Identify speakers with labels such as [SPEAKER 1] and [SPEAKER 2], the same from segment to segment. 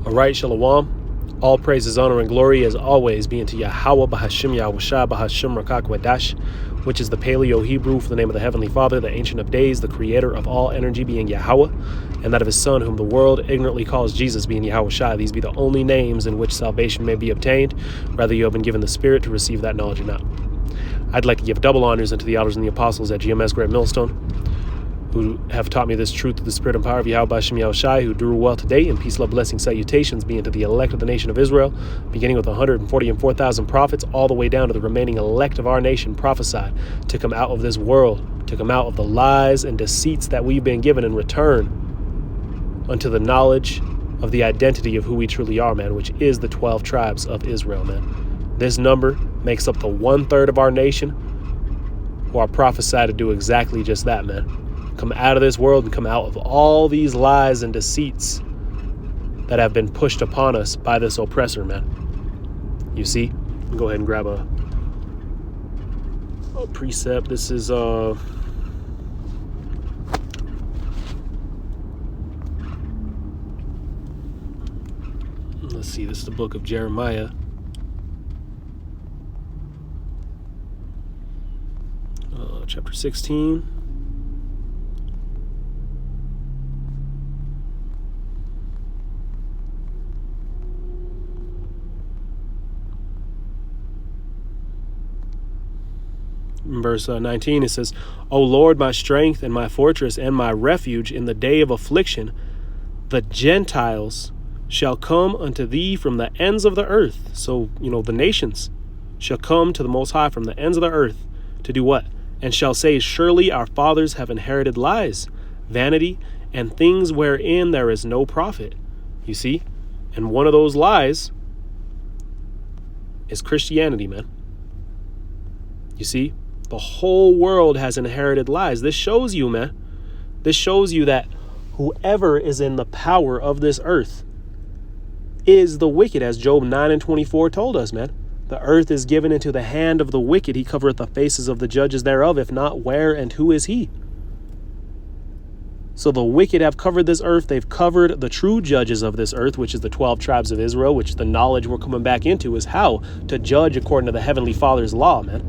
[SPEAKER 1] All right, Shalom. All praises, honor, and glory as always be unto Yahweh Bahashim Yahushua Bahashim Rakak Wadash, which is the Paleo Hebrew for the name of the Heavenly Father, the Ancient of Days, the Creator of all energy, being Yahweh, and that of His Son, whom the world ignorantly calls Jesus, being Yahushua. These be the only names in which salvation may be obtained, whether you have been given the Spirit to receive that knowledge or not. I'd like to give double honors unto the elders and the apostles at GMS Great Millstone, who have taught me this truth through the spirit and power of Yahweh Hashem Yahushai, who do well today, and peace, love, blessing, salutations be unto the elect of the nation of Israel, beginning with 144,000 prophets, all the way down to the remaining elect of our nation, prophesied to come out of this world, to come out of the lies and deceits that we've been given, and return unto the knowledge of the identity of who we truly are, man, which is the 12 tribes of Israel, man. This number makes up the 1/3 of our nation who are prophesied to do exactly just that, man. Come out of this world and come out of all these lies and deceits that have been pushed upon us by this oppressor, man. You see? Go ahead and grab a precept. This is let's see, this is the book of Jeremiah. Chapter 16. In verse 19, it says, O Lord, my strength and my fortress and my refuge in the day of affliction, the Gentiles shall come unto thee from the ends of the earth. So, the nations shall come to the Most High from the ends of the earth to do what? And shall say, surely our fathers have inherited lies, vanity, and things wherein there is no profit. You see? And one of those lies is Christianity, man. You see? The whole world has inherited lies. This shows you, man. This shows you that whoever is in the power of this earth is the wicked, as Job 9:24 told us, man. The earth is given into the hand of the wicked. He covereth the faces of the judges thereof. If not, where and who is he? So the wicked have covered this earth. They've covered the true judges of this earth, which is the 12 tribes of Israel, which the knowledge we're coming back into is how to judge according to the Heavenly Father's law, man.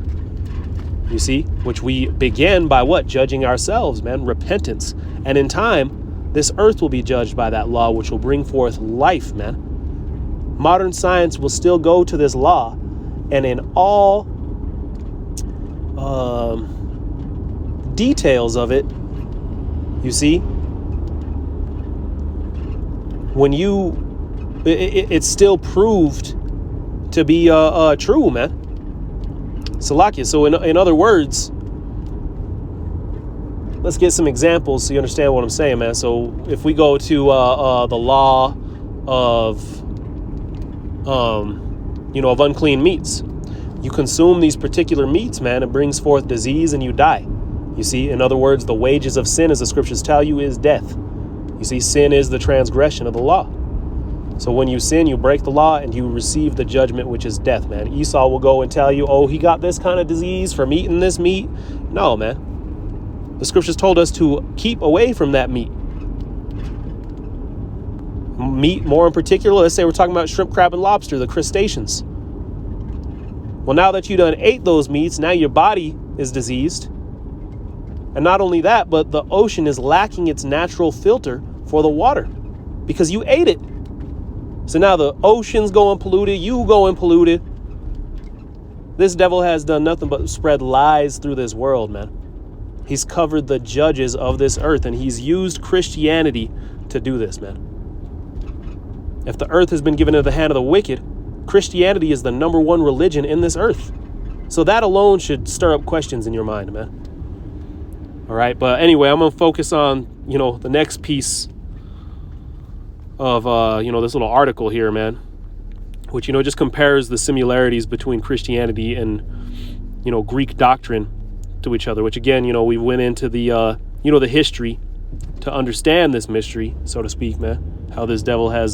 [SPEAKER 1] You see, which we begin by what? Judging ourselves, man, repentance. And in time, this earth will be judged by that law, which will bring forth life, man. Modern science will still go to this law, and in all details of it, you see, when it's still proved to be true, man. Salakia. So in other words, let's get some examples so you understand what I'm saying, man. So if we go to the law of of unclean meats, you consume these particular meats, man, it brings forth disease and you die. You see, in other words, the wages of sin, as the scriptures tell you, is death. You see, sin is the transgression of the law. So when you sin, you break the law and you receive the judgment, which is death, man. Esau will go and tell you, oh, he got this kind of disease from eating this meat. No, man. The scriptures told us to keep away from that meat. Meat, more in particular, let's say we're talking about shrimp, crab, and lobster, the crustaceans. Well, now that you done ate those meats, now your body is diseased. And not only that, but the ocean is lacking its natural filter for the water because you ate it. So now the ocean's going polluted, you going polluted. This devil has done nothing but spread lies through this world, man. He's covered the judges of this earth, and he's used Christianity to do this, man. If the earth has been given into the hand of the wicked, Christianity is the number one religion in this earth. So that alone should stir up questions in your mind, man. All right, but anyway, I'm going to focus on, the next piece of, this little article here, man, which, just compares the similarities between Christianity and, Greek doctrine to each other, which again, we went into the, the history to understand this mystery, so to speak, man, how this devil has,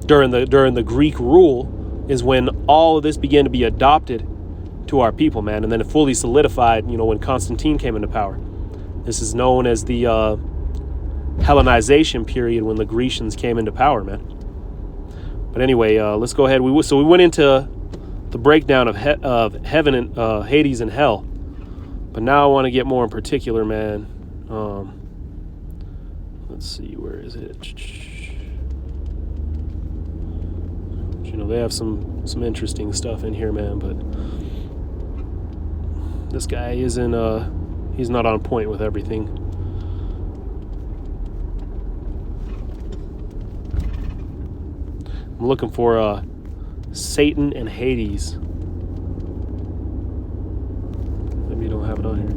[SPEAKER 1] during the Greek rule is when all of this began to be adopted to our people, man. And then it fully solidified, when Constantine came into power. This is known as the Hellenization period when the Grecians came into power, man. But anyway, let's go ahead. We went into the breakdown of heaven and Hades and hell. But now I want to get more in particular, man. Let's see, where is it? You know, they have some interesting stuff in here, man. But this guy isn't. He's not on point with everything. I'm looking for Satan and Hades. Maybe you don't have it on here.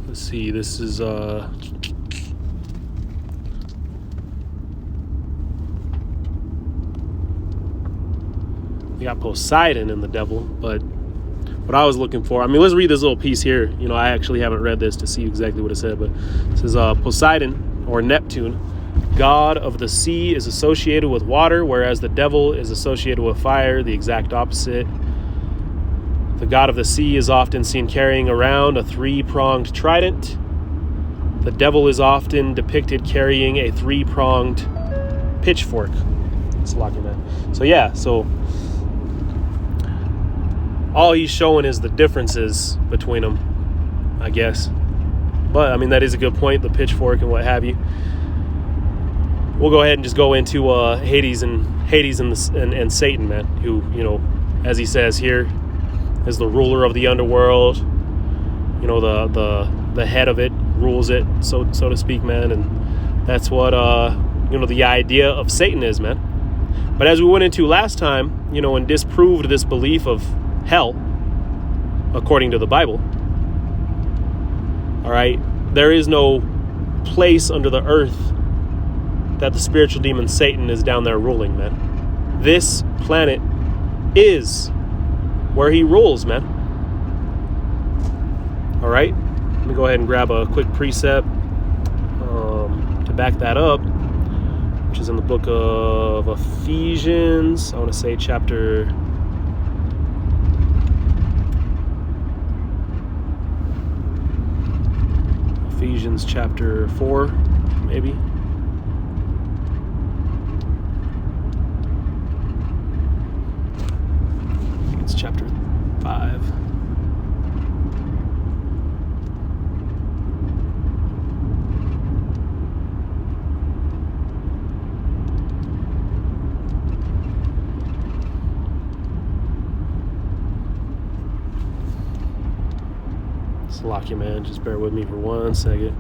[SPEAKER 1] Let's see, this is we got Poseidon and the devil, but what I was looking for, I mean, let's read this little piece here. You know, I actually haven't read this to see exactly what it said, but it says Poseidon, or Neptune, god of the sea, is associated with water, whereas the devil is associated with fire, the exact opposite. The god of the sea is often seen carrying around a 3-pronged trident. The devil is often depicted carrying a 3-pronged pitchfork. It's lucky, man. So yeah, so all he's showing is the differences between them, I guess. But I mean, that is a good point, the pitchfork and what have you. We'll go ahead and just go into Hades and Satan, man, who, you know, as he says here, is the ruler of the underworld. You know, the head of it rules it, so to speak, man. And that's what you know, the idea of Satan is, man. But as we went into last time, you know, and disproved this belief of hell according to the Bible, all right, there is no place under the earth that the spiritual demon Satan is down there ruling, man. This planet is where he rules, man. All right, let me go ahead and grab a quick precept to back that up, which is in the book of Ephesians. I want to say chapter Ephesians chapter 4, maybe. It's chapter 5. Lock you, man. Just bear with me for 1 second.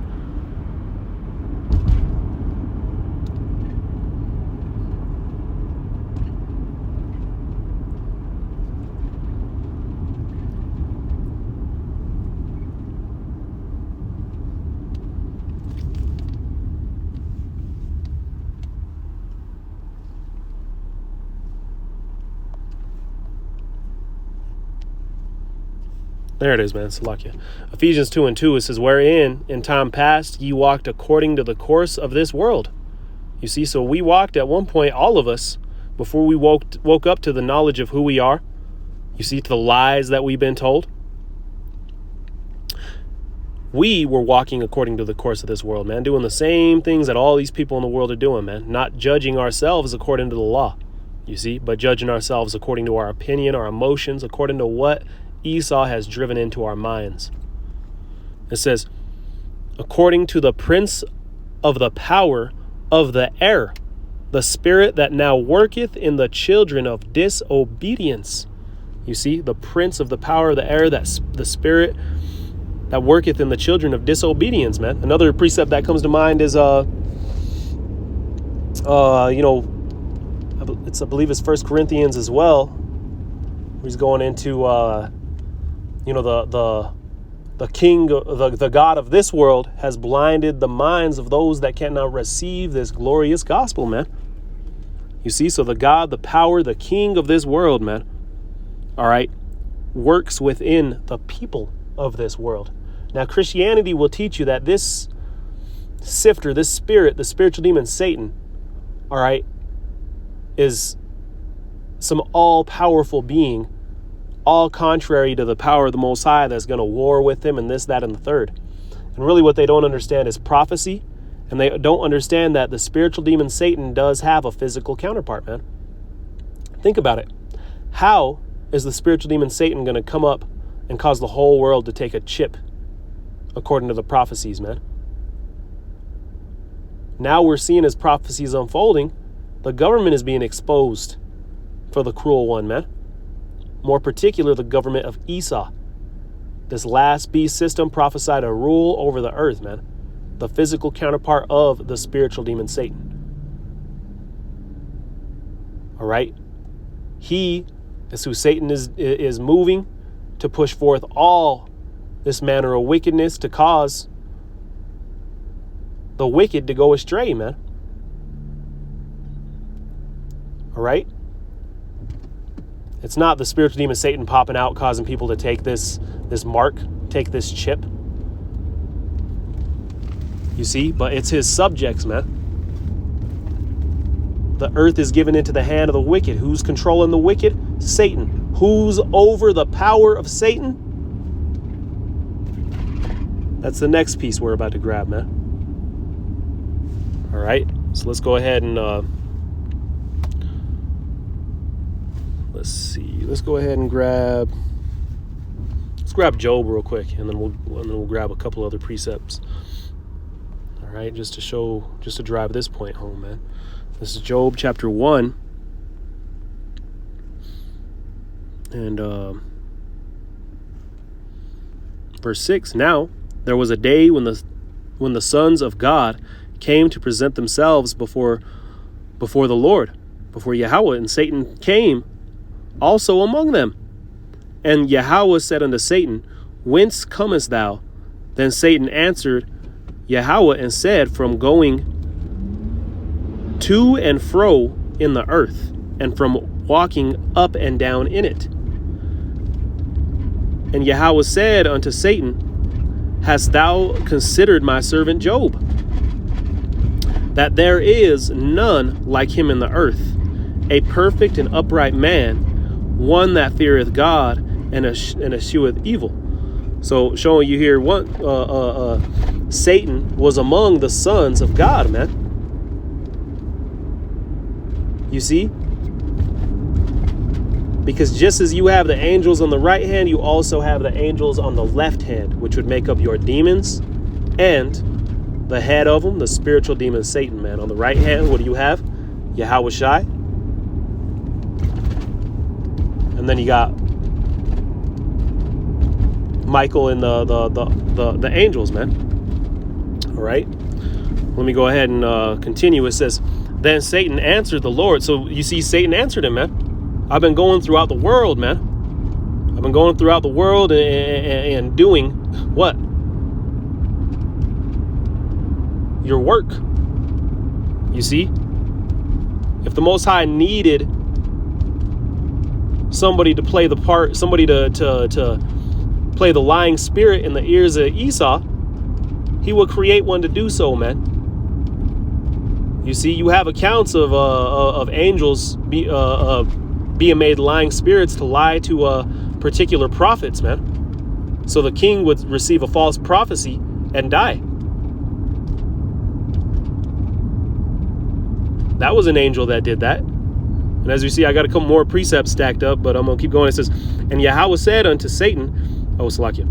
[SPEAKER 1] There it is, man. Salakia. Ephesians 2:2, it says, wherein in time past ye walked according to the course of this world. You see, so we walked at one point, all of us, before we woke up to the knowledge of who we are. You see, to the lies that we've been told. We were walking according to the course of this world, man, doing the same things that all these people in the world are doing, man. Not judging ourselves according to the law, you see, but judging ourselves according to our opinion, our emotions, according to what Esau has driven into our minds. It says, according to the prince of the power of the air, the spirit that now worketh in the children of disobedience. You see, the prince of the power of the air, that's the spirit that worketh in the children of disobedience, man. Another precept that comes to mind is, you know, I believe it's 1 Corinthians as well. He's going into, you know, the king, the God of this world has blinded the minds of those that cannot receive this glorious gospel, man. You see, so the God, the power, the king of this world, man, all right, works within the people of this world. Now, Christianity will teach you that this sifter, this spirit, the spiritual demon Satan, all right, is some all-powerful being, all contrary to the power of the Most High, that's going to war with him and this, that, and the third. And really what they don't understand is prophecy, and they don't understand that the spiritual demon Satan does have a physical counterpart, man. Think about it. How is the spiritual demon Satan going to come up and cause the whole world to take a chip, according to the prophecies, man? Now we're seeing as prophecies unfolding, the government is being exposed for the cruel one, man. More particular, the government of Esau. This last beast system prophesied a rule over the earth, man. The physical counterpart of the spiritual demon Satan. All right? He is who Satan is moving to push forth all this manner of wickedness to cause the wicked to go astray, man. All right? It's not the spiritual demon Satan popping out, causing people to take this mark, take this chip. You see? But it's his subjects, man. The earth is given into the hand of the wicked. Who's controlling the wicked? Satan. Who's over the power of Satan? That's the next piece we're about to grab, man. All right, so let's go ahead and let's see. Let's go ahead and grab Job real quick, and then we'll grab a couple other precepts. All right, just to drive this point home, man. This is Job chapter 1, and verse 6. Now there was a day when the sons of God came to present themselves before the Lord, before Yahweh, and Satan came also among them. And Yahweh said unto Satan, Whence comest thou? Then Satan answered Yahweh and said, From going to and fro in the earth, and from walking up and down in it. And Yahweh said unto Satan, Hast thou considered my servant Job, that there is none like him in the earth, a perfect and upright man, one that feareth God and escheweth evil? So showing you here, Satan was among the sons of God, man. You see? Because just as you have the angels on the right hand, you also have the angels on the left hand, which would make up your demons, and the head of them, the spiritual demon Satan, man. On the right hand, what do you have? Yahweh Shai. And then you got Michael and the angels, man. All right. Let me go ahead and continue. It says, Then Satan answered the Lord. So you see, Satan answered him, man. I've been going throughout the world, man. I've been going throughout the world and doing what? Your work. You see? If the Most High needed somebody to play the part, somebody to play the lying spirit in the ears of Esau, he would create one to do so, man. You see, you have accounts of angels being made lying spirits to lie to particular prophets, man. So the king would receive a false prophecy and die. That was an angel that did that. And as you see, I got a couple more precepts stacked up, but I'm going to keep going. It says, And Yahweh said unto Satan, Salakia.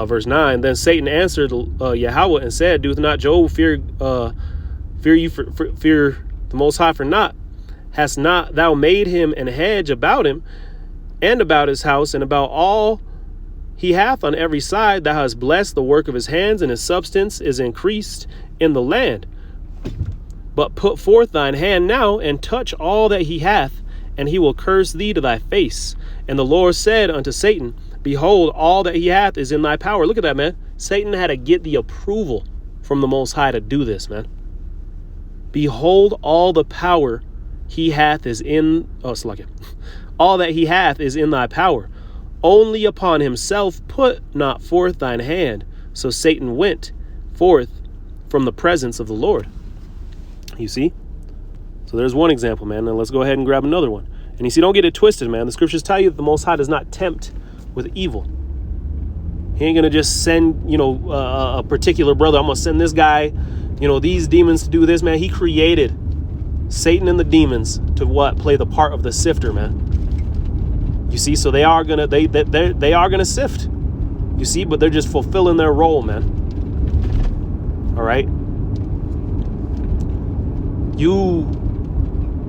[SPEAKER 1] Verse 9, Then Satan answered Yahweh and said, Doth not Job fear the Most High for naught? Hast not thou made him an hedge about him, and about his house, and about all he hath on every side? Thou hast blessed the work of his hands, and his substance is increased in the land. But put forth thine hand now, and touch all that he hath, and he will curse thee to thy face. And the Lord said unto Satan, Behold, all that he hath is in thy power. Look at that, man. Satan had to get the approval from the Most High to do this, man. Behold, all the power he hath is in... all that he hath is in thy power. only upon himself put not forth thine hand. So Satan went forth from the presence of the Lord. You see? So there's one example, man. Now let's go ahead and grab another one. And you see, don't get it twisted, man. The scriptures tell you that the Most High does not tempt with evil. He ain't going to just send, a particular brother. I'm going to send this guy, these demons to do this, man. He created Satan and the demons to what? Play the part of the sifter, man. You see, so they are going to sift. You see, but they're just fulfilling their role, man. All right. You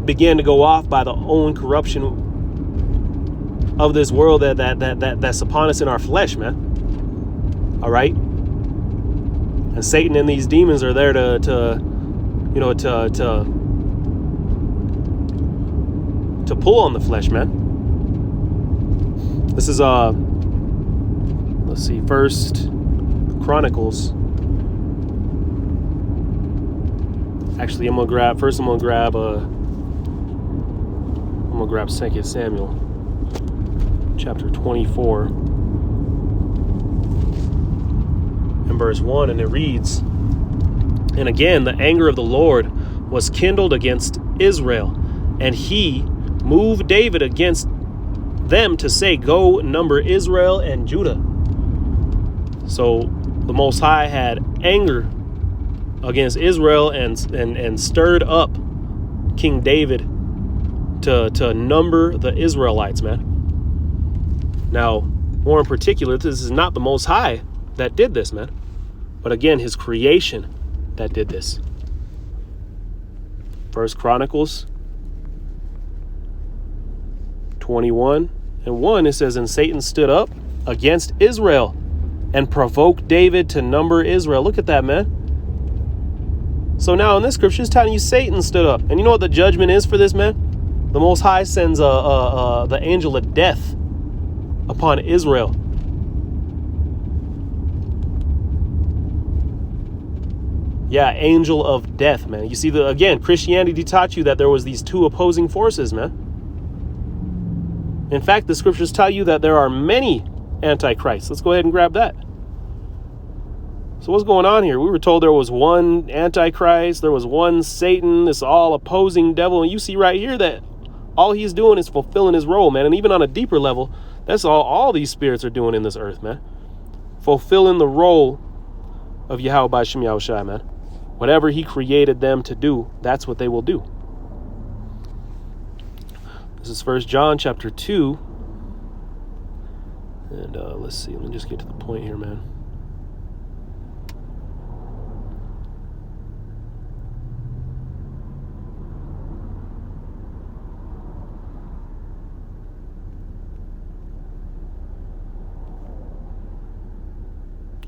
[SPEAKER 1] began to go off by the own corruption of this world that's upon us in our flesh, man. All right. And Satan and these demons are there to pull on the flesh, man. This is let's see, First Chronicles. Actually, I'm gonna grab 2 Samuel chapter 24 and verse 1, and it reads, "And again the anger of the Lord was kindled against Israel, and he moved David against them to say, go number Israel and Judah." So the Most High had anger against Israel and stirred up King David to number the Israelites, man. Now, more in particular, this is not the Most High that did this, man, but again, his creation that did this. First Chronicles 21:1, it says, "And Satan stood up against Israel and provoked David to number Israel." Look at that, man. So now in this scripture, it's telling you Satan stood up. And you know what the judgment is for this, man? The Most High sends the angel of death upon Israel. Yeah, angel of death, man. You see, again, Christianity taught you that there was these two opposing forces, man. In fact, the scriptures tell you that there are many antichrists. Let's go ahead and grab that. So what's going on here? We were told there was one antichrist, there was one Satan, this all opposing devil. And you see right here that all he's doing is fulfilling his role, man. And even on a deeper level, that's all these spirits are doing in this earth, man. Fulfilling the role of Yahweh B'Shem Yahushua, man. Whatever he created them to do, that's what they will do. This is 1 John chapter 2. And let's see, let me just get to the point here, man.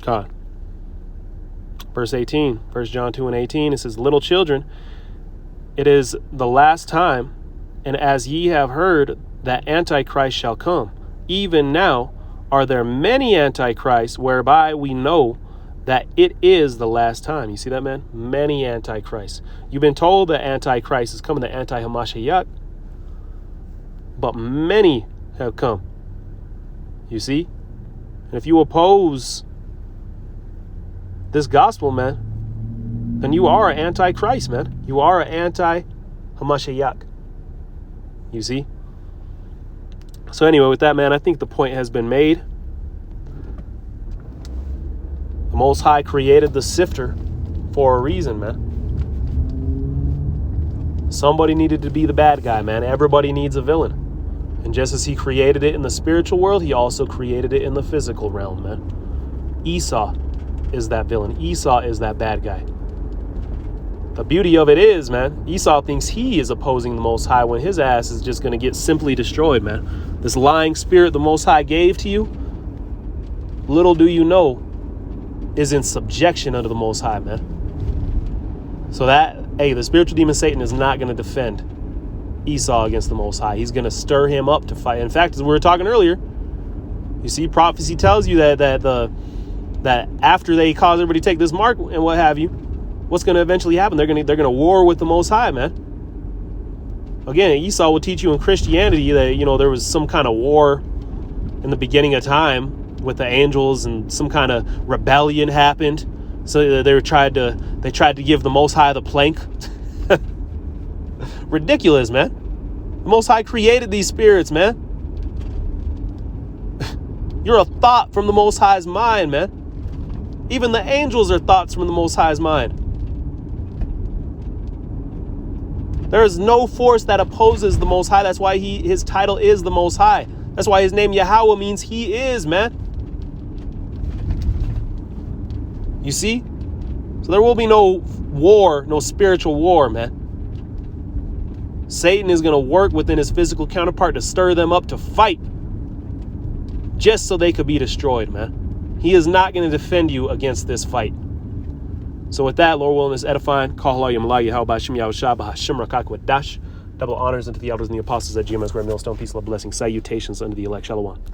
[SPEAKER 1] God. Verse 18, 1 John 2:18, it says, "Little children, it is the last time, and as ye have heard that Antichrist shall come, even now are there many Antichrists, whereby we know that it is the last time." You see that, man? Many Antichrists. You've been told that Antichrist is coming, the anti-Hamashiach, but many have come. You see? And if you oppose this gospel, man, then you are an antichrist, man. You are an anti-Hamashiach. You see? So anyway, with that, man, I think the point has been made. The Most High created the sifter for a reason, man. Somebody needed to be the bad guy, man. Everybody needs a villain. And just as he created it in the spiritual world, he also created it in the physical realm, man. Esau is that villain. Esau is that bad guy. The beauty of it is, man, Esau thinks he is opposing the Most High when his ass is just going to get simply destroyed, man. This lying spirit the Most High gave to you, little do you know, is in subjection under the Most High, man. So the spiritual demon Satan is not going to defend Esau against the Most High. He's going to stir him up to fight. In fact, as we were talking earlier, you see, prophecy tells you that after they cause everybody to take this mark and what have you, what's going to eventually happen? They're going to war with the Most High, man. Again, Esau will teach you in Christianity that, there was some kind of war in the beginning of time with the angels, and some kind of rebellion happened. So they tried to give the Most High the plank. Ridiculous, man. The Most High created these spirits, man. You're a thought from the Most High's mind, man. Even the angels are thoughts from the Most High's mind. There is no force that opposes the Most High. That's why his title is the Most High. That's why his name Yahweh means he is, man. You see? So there will be no war, no spiritual war, man. Satan is going to work within his physical counterpart to stir them up to fight, just so they could be destroyed, man. He is not going to defend you against this fight. So with that, Lord willing, is edifying. Double honors unto the elders and the apostles at GMS Great Millstone. Peace, love, blessings, salutations unto the elect. Shalom.